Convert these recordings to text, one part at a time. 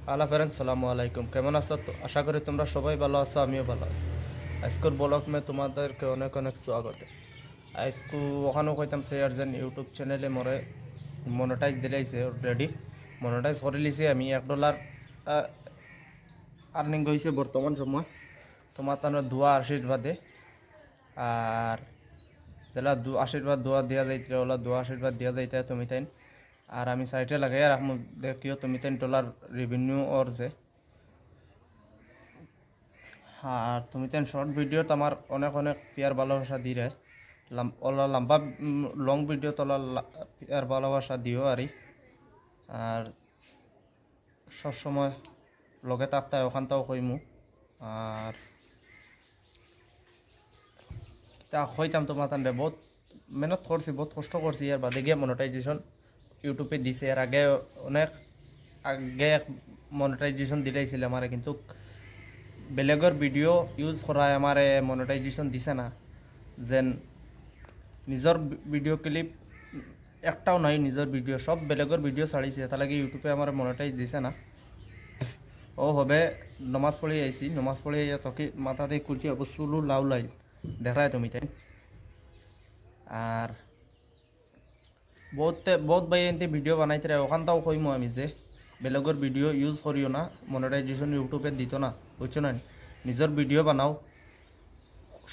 Hello friends, সালামু আলাইকুম। কেমন আছো? তো আশা করি তোমরা সবাই ভালো আছো, আমিও ভালো আছি। আজকের ব্লগ মে তোমাদেরকে অনেক অনেক স্বাগত। আজকে ওখানেও কইতাম স্যার যেন ইউটিউব চ্যানেলে মরে মনিটাইজ দিলাইছে, অলরেডি মনিটাইজ করে লিছে। আমি $1 আর্নিং হয়েছে বর্তমান সময়। তোমার তার দোয়া আশীর্বাদে। আর যেলা আশীর্বাদ দোয়া দেওয়া যাইতে ওলা দোয়া আশীর্বাদ দেওয়া যাইতে তুমি তাই। আর আমি সাইটে লাগাই রাখবো, দেখিও তুমি $10 রেভিনিউ ওর যে। আর তুমি তেন শর্ট ভিডিও আমার অনেক অনেক পিয়ার ভালোবাসা দিয়ে ওলা লম্বা লং ভিডিও তোলা পিয়ার ভালোবাসা দিও আর সবসময় লগে থাকতে ওখানটাও কইমু। আর তা হইতাম তোমার তান বহুত মেহনত করছি, বহুত কষ্ট করছি। আর বাদে গিয়ে মনিটাইজেশন ইউটিউবে দিছে। এর আগে অনেক আগে মনিটাইজেশন দিলাইছিল আমার, কিন্তু বেলেগর ভিডিও ইউজ করায় আমার মনিটাইজেশন দিছে না। যেন নিজের ভিডিও ক্লিপ একটাও নাই, নিজের ভিডিও সব বেলেগর ভিডিও ছাড়িছে, তার লাগে ইউটিউবে আমার মনিটাইজ দিছে না। ও হবে নমাজ পড়ে আইছি, নমাজ পড়ে তোকে মাথাতে কুলছি চুলু লাউ লাই দেখায় তুমি তাই। আর বহুত ভাই এনতে ভিডিও বানাইতে ওখানটাও কইমু আমি যে বেলেগর ভিডিও ইউজ করিও না, মনিটাইজেশন ইউটিউবে দিত না, বুঝছো না। নিজের ভিডিও বানাও,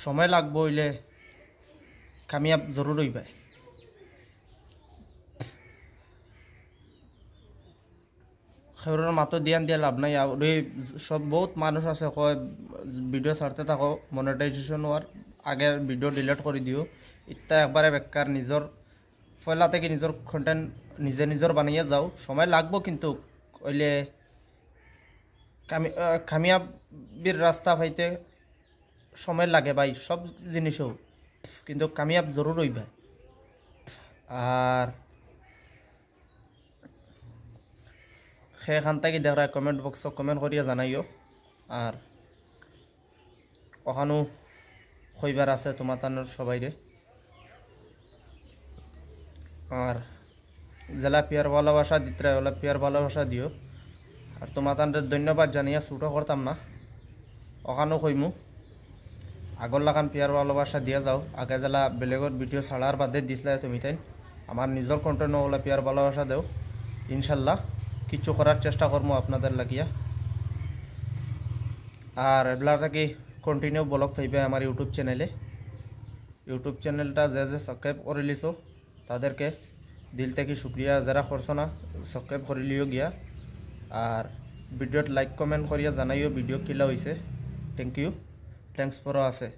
সময় লাগবো হইলে কামিয়াব জরুর হইবে। খেউরের মাতো দিয়ান দিয়ে লাভ নাই। আর সব বহুত মানুষ আছে কয় ভিডিও ছাড়তে থাকো, মনিটাইজেশন হওয়ার আগে ভিডিও ডিলিট করে দিও। ইত্যা একবারে বেকার। নিজের পয়লা থেকে নিজের কন্টেন্ট নিজের বানিয়ে যাও, সময় লাগবো কিন্তু ওইলে কামিয়াবির রাস্তা পাইতে সময় লাগে ভাই, সব জিনিসও, কিন্তু কামিয়াব জরুর হইবে। আর সেখান থেকে দেখা কমেন্ট বক্স কমেন্ট করিয়া জানাইও। আর ওখানেও কইবার আছে তোমার তানোর সবাইরে। আর জেলা পিয়ার ভালোবাসা দিতে ওলা পিয়ার ভালোবাসা দিও। আর তোমার তাদের ধন্যবাদ জানিয়া ছুটো করতাম না, ওখানেও কইমু আগর লাগান পিয়ার ভালোবাসা দিয়া যাও। আগে জেলা বেলেগর ভিডিও ছাড়ার বাদে দিছিলে তুমি তাই, আমার নিজের কন্টেন্ট ওলা পিয়ার ভালোবাসা দেও। ইনশাল্লাহ কিছু করার চেষ্টা করবো আপনাদের লাগিয়া। আর এগুলা থেকে কন্টিনিউ ব্লগ পাইবে আমার ইউটিউব চ্যানেলটা যে সাবস্ক্রাইব করে লিছো তাদেরকে দিল থেকে শুক্রিয়া। যারা করছো না সাবস্ক্রাইব করে লিও গিয়া। আর ভিডিওত লাইক কমেন্ট করিয়া জানাইও ভিডিও কিলা হয়েছে। থ্যাংক ইউ, থ্যাংকস ফর আছে।